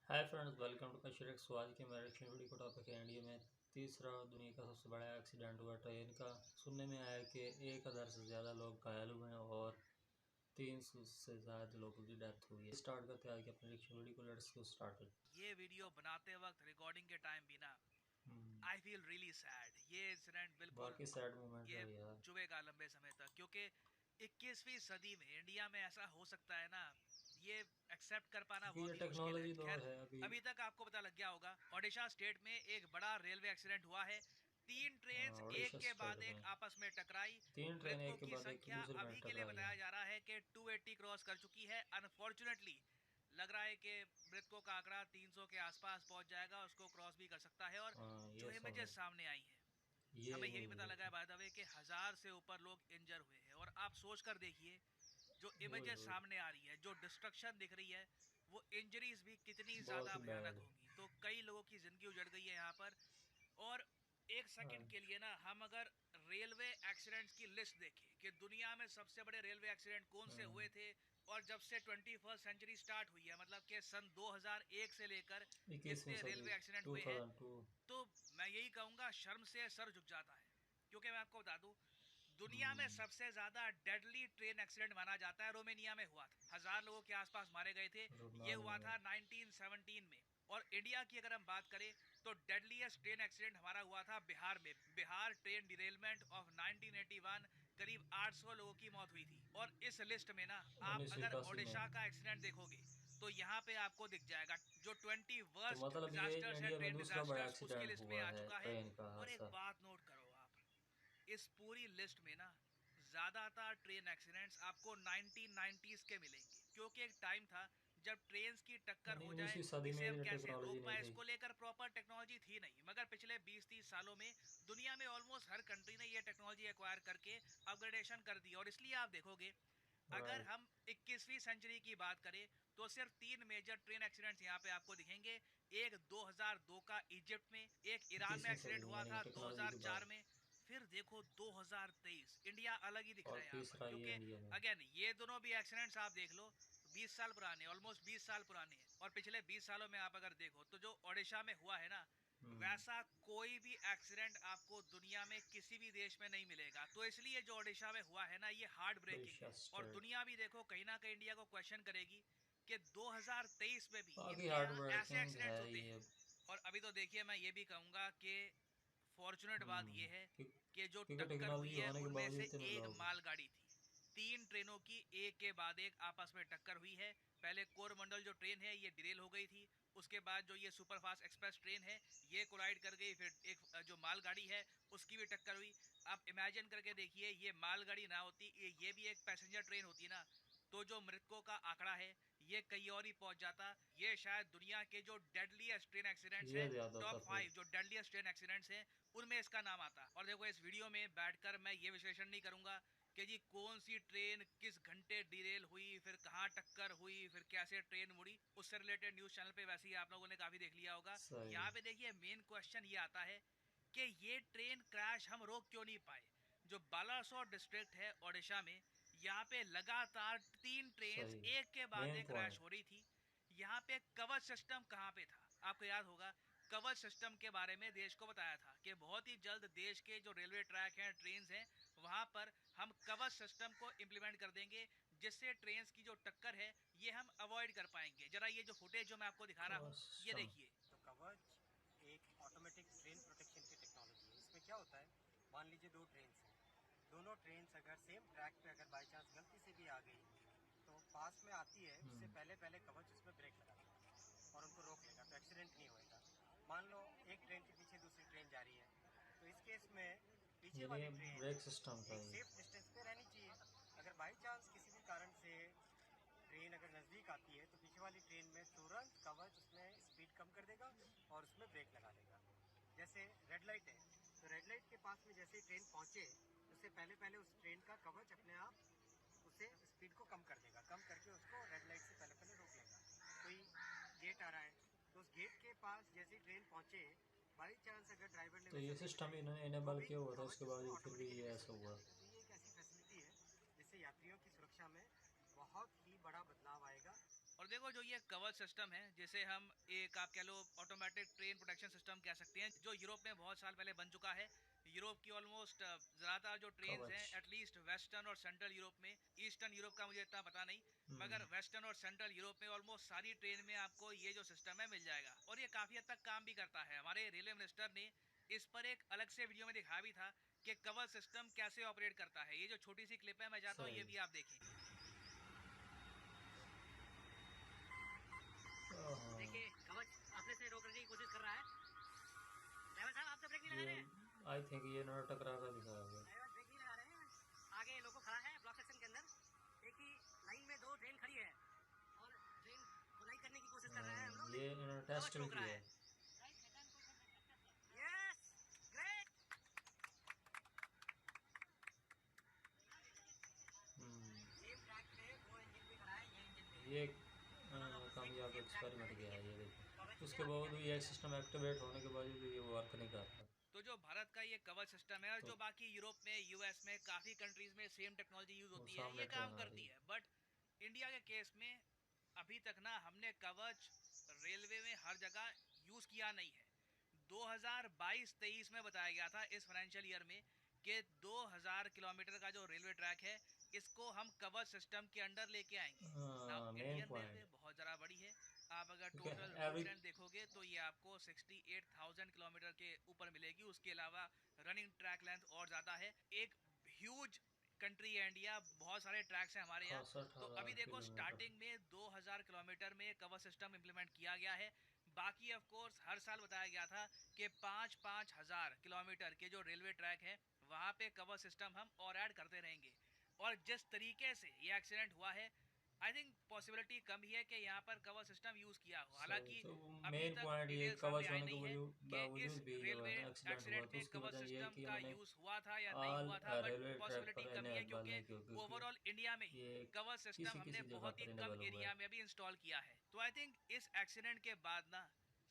Hi friends, welcome to कशियर X. आज के मेरे रिएक्शन वीडियो का टॉपिक है इंडिया में तीसरा दुनिया का सबसे बड़ा एक्सीडेंट हुआ ट्रेन का। सुनने में आया कि 1000 से ज़्यादा लोग घायल हुए हैं और 300 से ज़्यादा लोगों की डेथ हुई है। स्टार्ट करते हैं आज के अपने रिएक्शन वीडियो को। Let's go started. ये वीडियो बनाते वक्त रिकॉर्डिंग के टाइम भी ना आई फील रियली सैड। ये इंसिडेंट बिल्कुल बाकी सैड मोमेंट ये है यार। चुभेगा लंबे समय तक, क्योंकि 21वीं सदी में इंडिया में ऐसा हो सकता है ना, ये एक्सेप्ट कर पाना क्योंकि ये बहुत ही मुश्किल है। टेक्नोलॉजी तो खैर, है अभी। अभी तक आपको पता लग गया होगा, ओडिशा स्टेट में एक बड़ा रेलवे एक्सीडेंट हुआ है। तीन ट्रेन एक उड़ीसा के स्टेट बाद एक में आपस में टकराई। 3 ट्रेन मृतकों एक के की बाद एक संख्या दूसरे में अभी के लिए टकराई बताया है। जा रहा है कि 280 क्रॉस कर चुकी है। अनफॉर्चुनेटली लग रहा है कि मृतकों का आंकड़ा 300 के आसपास पहुंच जाएगा, उसको क्रॉस भी कर सकता है। और हाँ, जो ये सब इमेजेस है। सामने आई हैं, ये हमें ये भी इमेज पता है लगा है कि बाय द वे कि 1000 से ऊपर लोग इंजर हुए हैं। और आप सोच कर देखिए, जो ओए इमेजेस होए, सामने आ रही है, जो डिस्ट्रक्शन दिख रही है, वो इंजरीज भी कितनी बहुत ज़्यादा ही भयानक बैड। होंगी। तो कई लोगों की ज़िंदगी उजड़ गई है यहाँ पर। और एक सेकंड हाँ। के लिए ना, हम अगर रेलवे एक्सीडेंट्स की लिस्ट देखें कि दुनिया में सबसे बड़े रेलवे एक्सीडेंट कौन से हुए थे, और जब से 21st सेंचुरी स्टार्ट हुई है, मतलब कि सन 2001 से लेकर 21वीं जितने सदी रेलवे एक्सीडेंट हुए हैं, 2002। तो मैं यही कहूँगा शर्म से सर झुक जाता है। क्योंकि मैं आपको बता दूं, दुनिया में सबसे ज्यादा डेडली ट्रेन एक्सीडेंट माना जाता है रोमेनिया में हुआ था। 1000 लोगों के आसपास मारे गए थे। ये रोमानिया हुआ में। था 1917 में। और इंडिया की अगर हम बात करें, तो डेडलीस्ट ट्रेन एक्सीडेंट हमारा हुआ था बिहार में। बिहार ट्रेन डिरेलमेंट ऑफ 1981, करीब 800 लोगों की मौत हुई थी। और इस लिस्ट में ना, आप उन्नीस सौ अगर इक्यासी में। ओडिशा का एक्सीडेंट देखोगे, तो यहाँ पे आपको दिख जाएगा जो 20 तो वर्स्ट मतलब ये डिजास्टर्स है, इंडिया में ट्रेन दूसरा बड़ा डिजास्टर्स, उसकी एक्सीडेंट लिस्ट में हुआ आ है चुका है। ट्रेन का और एक हादसा। बात नोट करो आप, इस पूरी लिस्ट में ना, ज़्यादातर ट्रेन एक्सीडेंट्स आपको 1990s के मिलेंगे। क्योंकि एक टाइम था जब ट्रेन की टक्कर यानी हो जाए, 19वीं सदी में इसे हम इतनी कैसे टेक्नोलॉजी रोक नहीं पाए, थी। इसको लेकर प्रॉपर टेक्नोलॉजी थी नहीं। मगर पिछले 20-30 सालों में दुनिया में ऑलमोस्ट हर कंट्री ने ये टेक्नोलॉजी एक्वायर करके अपग्रेडेशन कर दी। और इसलिए आप देखोगे, अगर राइट। हम 21वीं सेंचुरी की बात करें, तो सिर्फ 3 मेजर ट्रेन एक्सीडेंट्स यहाँ पे आपको दिखेंगे। एक 2002 का इजिप्ट में, एक ईरान में 21वीं एक्सीडेंट सदी हुआ यानी था टेक्नोलॉजी के 2004 बाद। में। फिर देखो 2023, इंडिया अलग ही दिख रहा और है यहाँ पर। तीसरा ये क्योंकि इंडिया में। अगेन ये दोनों भी एक्सीडेंट्स आप देख लो, 20 साल पुराने, ऑलमोस्ट 20 साल पुराने हैं। और पिछले 20 सालों में आप अगर देखो, तो जो ओडिशा में हुआ है ना, हम्म। वैसा कोई भी एक्सीडेंट आपको दुनिया में किसी भी देश में नहीं मिलेगा। तो इसलिए जो ओडिशा में हुआ है ना, ये हार्ट ब्रेकिंग उड़ीसा है। और स्टेट। दुनिया भी देखो कहीं ना कहीं इंडिया को क्वेश्चन करेगी कि 2023 में भी बाकी इनके हार्ट यहाँ ऐसे ब्रेकिंग है एक्सीडेंट्स होते हैं। ये। और अभी तो देखिए, मैं ये भी कहूँगा कि फॉर्चुनेट बात हम्म। यह है क्यों- कि जो क्योंकि टक्कर हुई टेक्नोलॉजी है, होने के उनमें बावजूद से इतने एक लोग। मालगाड़ी थी। 3 ट्रेनों की एक के बाद एक आपस में टक्कर हुई है। पहले कोरमंडल जो ट्रेन है, ये डिरेल हो गई थी। उसके बाद जो ये सुपरफास्ट एक्सप्रेस ट्रेन है, ये कोलाइड कर गई। फिर एक जो मालगाड़ी है, उसकी भी टक्कर हुई। आप इमेजिन करके देखिए, ये मालगाड़ी ना होती, ये भी एक पैसेंजर ट्रेन होती ना, तो जो मृतकों का आंकड़ा है, ये कहीं और ही पहुंच जाता। ये शायद दुनिया के जो डेडलीस्ट ट्रेन एक्सीडेंट्स ये हैं, ज्यादा था टॉप फिर। 5 जो डेडलीस्ट ट्रेन एक्सीडेंट्स हैं, उनमें इसका नाम आता। और देखो, इस वीडियो में बैठकर मैं ये विश्लेषण नहीं करूंगा कि जी कौन सी ट्रेन किस घंटे डिरेल हुई, फिर कहाँ टक्कर हुई, फिर कैसे ट्रेन मुड़ी। उससे रिलेटेड न्यूज़ चैनल पे वैसे ही आप लोगों ने काफ़ी देख लिया होगा। सही। यहाँ पे देखिए, मेन क्वेश्चन ये आता है कि ये ट्रेन क्रैश हम रोक क्यों नहीं पाए। जो बालासोर डिस्ट्रिक्ट है ओडिशा में, यहाँ पे लगातार 3 ट्रेन सही। एक के बाद मेन एक क्रैश पॉइंट। हो रही थी। यहाँ पे कवच सिस्टम कहाँ पे था, आपको याद होगा। कवच सिस्टम के बारे में देश को बताया था कि बहुत ही जल्द देश के जो रेलवे ट्रैक हैं, ट्रेन हैं, वहाँ पर हम कवच सिस्टम को इम्प्लीमेंट कर देंगे, जिससे ट्रेन की जो टक्कर है, ये हम अवॉइड कर पाएंगे। जरा ये जो फुटेज जो मैं आपको दिखा रहा कवर हूँ, ये सिस्टम। देखिए। तो कवच एक ऑटोमेटिक ट्रेन प्रोटेक्शन की टेक्नोलॉजी है। इसमें क्या होता है, मान लीजिए दो ट्रेन्स हैं। दोनों ट्रेन्स अगर सेम ट्रैक पे अगर बाई चांस गलती से भी आ गई, तो पास में आती है, उससे हम्म। पहले पहले कवच उसमें ब्रेक लगा देगा और उनको रोक लेगा, तो एक्सीडेंट नहीं होएगा। मान लो एक ट्रेन के पीछे दूसरी ट्रेन जा रही है, तो इस केस में पीछे यानी वाली ये ट्रेन ब्रेक सिस्टम था एक ये। सेफ डिस्टेंस पे रहनी चाहिए। अगर बाई चांस किसी भी कारण से ट्रेन अगर नज़दीक आती है, तो पीछे वाली ट्रेन में तुरंत कवच उसमें स्पीड कम कर देगा और उसमें ब्रेक लगा देगा। जैसे रेड लाइट है, तो रेड लाइट के पास में जैसे ही ट्रेन पहुंचे, उससे पहले पहले उस ट्रेन का कवच अपने आप उसे स्पीड को कम कर देगा, कम करके उसको रेड लाइट से पहले पहले रोक लेगा। कोई गेट आ रहा है, तो उस गेट के पास जैसे ही ट्रेन पहुंचे, बाई चांस अगर ड्राइवर ने तो ये विसल नहीं सिस्टम बजाई, इन्होंने तो इनेबल भी किया हुआ था, उसके कवच उसको बावजूद फिर भी ऑटोमेटिकली ये विसल ऐसा बजा हुआ। देगा। तो ये एक ऐसी फैसिलिटी है जिससे यात्रियों की सुरक्षा में बहुत ही बड़ा बदलाव आएगा। और अब देखो जो ये कवच सिस्टम है, जिसे हम एक आप कह लो ऑटोमेटिक ट्रेन प्रोटेक्शन सिस्टम कह सकते हैं, जो यूरोप में बहुत साल पहले बन चुका है। यूरोप की ऑलमोस्ट ज़्यादातर जो ट्रेन्स कवच। हैं, एटलीस्ट वेस्टर्न और सेंट्रल यूरोप में, ईस्टर्न यूरोप का मुझे इतना पता नहीं, मगर वेस्टर्न और सेंट्रल यूरोप में ऑलमोस्ट सारी ट्रेन में आपको ये जो सिस्टम है मिल जाएगा, और ये काफ़ी हद तक काम भी करता है। हमारे रेलवे मिनिस्टर ने इस पर एक अलग से वीडियो में दिखाया भी था कि कवच सिस्टम कैसे ऑपरेट करता है। ये जो छोटी सी क्लिप है, मैं चाहता हूँ ये सही। भी आप देखें। हाँ, देखिए कवच अपने से रोकने की कोशिश कर रहा है। ड्राइवर साहब आप तो ब्रेक नहीं लगा ये रहे हैं। आई थिंक ये ना टकरा कर दिखाया गया। ड्राइवर ब्रेक नहीं लगा रहे हैं। आगे लोगो खड़ा है ब्लॉक सेक्शन के अंदर। एक ही लाइन में दो ट्रेन खड़ी है और ट्रेन कोलाइड करने की कोशिश कर रहे हैं हम लोग। ये इन्होंने कवच टेस्ट भी रोक रहा किया है। Yes great. सेम ट्रैक पे वो इंजन भी खड़ा है, ये इंजन भी। ये कामयाब एक्सपेरिमेंट गया है ये देखो। उसके बावजूद ये सिस्टम एक्टिवेट होने के बावजूद ये वर्क नहीं कर रहा। तो जो भारत का ये कवच सिस्टम है, और तो जो बाकी यूरोप में, यूएस में, काफ़ी कंट्रीज में सेम टेक्नोलॉजी यूज़ वो होती है, सामने ये ट्रेन काम आ रही करती है। है। बट इंडिया के केस में अभी तक ना हमने कवच रेलवे में हर जगह यूज़ किया नहीं है। 2022-23 में बताया गया था इस फाइनेंशियल ईयर में कि 2000 किलोमीटर का जो रेलवे ट्रैक है, इसको हम कवच सिस्टम के अंडर लेके आएंगे। Now main Indian railway point, बहुत ज़रा बड़ी है। आप अगर क्योंकि टोटल रूट एवरी लेंथ देखोगे तो ये आपको 68,000 किलोमीटर के ऊपर मिलेगी। उसके अलावा रनिंग ट्रैक लेंथ और ज़्यादा है। एक ह्यूज कंट्री है इंडिया, बहुत सारे ट्रैक्स हैं हमारे यहाँ। तो अभी 61,000 देखो किलोमीटर। स्टार्टिंग में 2000 किलोमीटर में कवर सिस्टम इम्प्लीमेंट किया गया है। बाकी ऑफ कोर्स हर साल बताया गया था कि 5-5 हजार किलोमीटर के जो रेलवे ट्रैक है, वहाँ पे कवर सिस्टम हम और ऐड करते रहेंगे। और जिस तरीके से ये एक्सीडेंट हुआ है, आई थिंक पॉसिबिलिटी कम ही है कि यहाँ पर कवर सिस्टम यूज़ किया हो। सही। हालांकि तो अभी मेन तक पॉइंट ये डिटेल सामने कवच आई होने के नहीं है कि इस बावजूद भी जो है रेलवे ना एक्सीडेंट हुआ, एक्सीडेंट तो में उसकी कवर वजह ये है सिस्टम कि का उन्होंने यूज़ हुआ था या नहीं ऑल हुआ था, बट रेलवे ट्रैक पॉसिबिलिटी पर कम ही है, इनेबल क्योंकि नहीं किया, क्योंकि ओवरऑल इंडिया में ही ये कवर सिस्टम किसी हमने किसी जगह बहुत ही पर कम इनेबल हुआ है। एरिया में भी इंस्टॉल किया है। तो आई थिंक इस एक्सीडेंट के बाद ना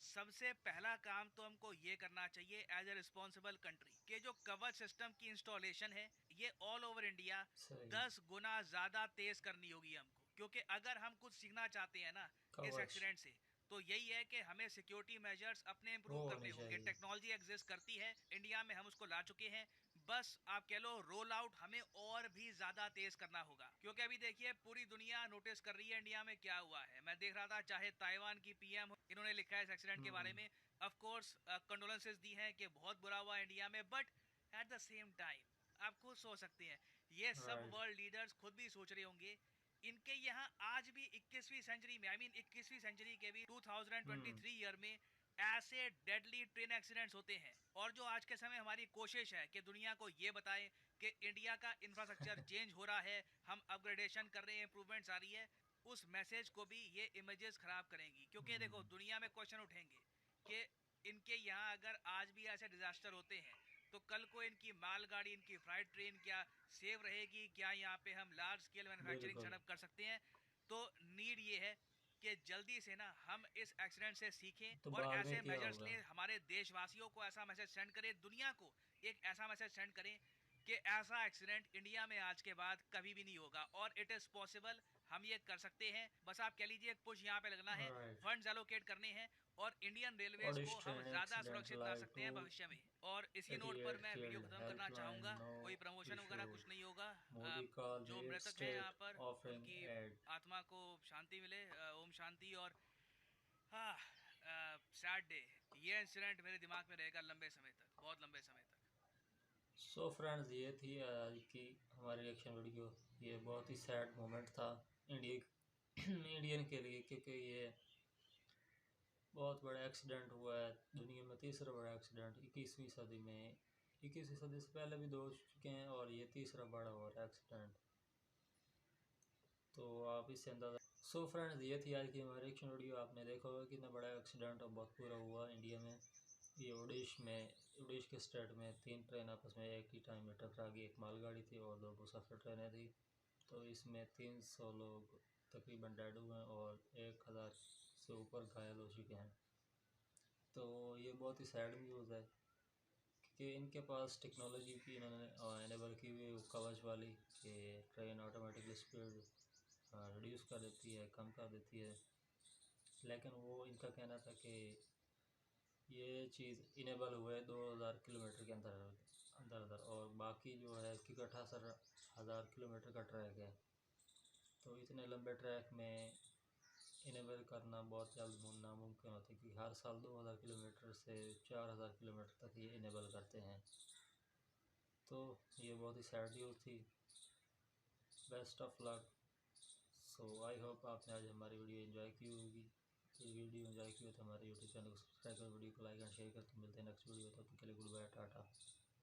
सबसे पहला काम तो हमको ये करना चाहिए एज ए रिस्पॉन्सिबल कंट्री, कि जो कवच सिस्टम की इंस्टॉलेशन है ये ऑल ओवर इंडिया सही। 10 गुना ज़्यादा तेज़ करनी होगी हमको। क्योंकि अगर हम कुछ सीखना चाहते हैं ना इस कवच एक्सीडेंट से, तो यही है कि हमें सिक्योरिटी मेजर्स अपने वो इंप्रूव करने होनी होंगे। चाहिए। टेक्नोलॉजी एग्जिस्ट करती है इंडिया में, हम उसको ला चुके हैं, बस आप कह लो रोल आउट हमें और भी ज्यादा तेज करना होगा। क्योंकि अभी देखिए पूरी दुनिया नोटिस कर रही है इंडिया में क्या हुआ है। मैं देख रहा था, चाहे ताइवान की पीएम, इन्होंने लिखा है इस एक्सीडेंट के बारे में, ऑफ कोर्स कंडोलेंसेस दी हैं कि बहुत बुरा हुआ इंडिया में, but at the same time आप खुद सोच सकते हैं, ये सब राइट। वर्ल्ड लीडर्स खुद भी सोच रहे होंगे, इनके यहाँ आज भी 21वीं सेंचुरी में, आई मीन 21वीं सेंचुरी के भी 2023 ईयर में ऐसे डेडली ट्रेन एक्सीडेंट्स होते हैं। और जो आज के समय हमारी कोशिश है कि दुनिया को ये बताएं कि इंडिया का इंफ्रास्ट्रक्चर चेंज हो रहा है, हम अपग्रेडेशन कर रहे हैं, इंप्रूवमेंट्स आ रही है, उस मैसेज को भी ये इमेजेस खराब करेंगी। क्योंकि देखो दुनिया में क्वेश्चन उठेंगे कि इनके यहाँ अगर आज भी ऐसे डिजास्टर होते हैं, तो कल को इनकी मालगाड़ी, इनकी फ्राइट ट्रेन क्या सेव रहेगी? क्या यहाँ पे हम लार्ज स्केल मैन्युफैक्चरिंग बिल्कुल। सेटअप कर सकते हैं? तो नीड ये है कि जल्दी से ना हम इस एक्सीडेंट से सीखें तो और बाद में ऐसे क्या मेजर्स होगा? लें, हमारे देशवासियों को ऐसा मैसेज सेंड करें, दुनिया को एक ऐसा मैसेज सेंड करें कि ऐसा एक्सीडेंट इंडिया में आज के बाद कभी भी नहीं होगा, और इट इज़ पॉसिबल, हम ये कर सकते हैं। बस आप कह लीजिए एक पुश यहाँ पे लगना है, राइट। फंड्स एलोकेट करने हैं, और इंडियन रेलवेज और को इस हम ट्रेन ज़्यादा एक्सीडेंट सुरक्षित बना लाइव सकते टू हैं भविष्य में। और इसी नोट पर 88 मैं वीडियो killed ख़त्म करना हेल्पलाइन चाहूँगा। नो कोई प्रमोशन वगैरह इशूड कुछ नहीं होगा। मोदी कॉल जो लीड मृतक हैं यहाँ स्टेट पर, ऑफरिंग उनकी एड। आत्मा को शांति मिले, ओम शांति। और हाँ, सैड डे, ये इंसिडेंट मेरे दिमाग में रहेगा लंबे समय तक, बहुत लंबे समय तक। सो फ्रेंड्स, ये थी आज की हमारी रिएक्शन वीडियो। ये बहुत ही सैड मोमेंट था इंडियन के लिए, क्योंकि ये बहुत बड़ा एक्सीडेंट हुआ है, दुनिया में तीसरा बड़ा एक्सीडेंट 21वीं सदी में। 21वीं सदी से पहले भी दो हो चुके हैं और ये तीसरा बड़ा हो रहा है एक्सीडेंट, तो आप इससे अंदाज़ा। सो फ्रेंड्स, ये थी आज की हमारी रिएक्शन वीडियो। आपने देखा होगा कितना बड़ा एक्सीडेंट और बहुत बुरा हुआ इंडिया में। ये उड़ीस के स्टेट में 3 ट्रेन आपस में एक ही टाइम में टकरा गई। एक मालगाड़ी थी और 2 मुसाफिर ट्रेनें थी। तो इसमें 300 लोग तकरीबन डेड हुए हैं और 1000 से ऊपर घायल हो चुके हैं। तो ये बहुत ही सैड न्यूज़ है कि इनके पास टेक्नोलॉजी भी इन्होंने एनेबल की हुई है कवच वाली, कि ट्रेन ऑटोमेटिकली स्पीड रिड्यूस कर देती है, कम कर देती है। लेकिन वो इनका कहना था कि ये चीज़ इनेबल हुए 2000 किलोमीटर के अंदर अंदर अंदर, और बाकी जो है क्योंकि 68,000 किलोमीटर का ट्रैक है, तो इतने लंबे ट्रैक में इनेबल करना बहुत जल्द नामुमकिन होता है, क्योंकि हर साल 2000 किलोमीटर से 4000 किलोमीटर तक ये इनेबल करते हैं। तो ये बहुत ही सैड न्यूज़ थी। Best of luck. So I hope आपने आज हमारी वीडियो एंजॉय की होगी। ये वीडियो एंजॉय की हो तो हमारे यूट्यूब चैनल को सब्सक्राइब कर, वीडियो को लाइक एंड शेयर कर। तो मिलते हैं नेक्स्ट वीडियो, तब तक के लिए गुड बाय, टाटा।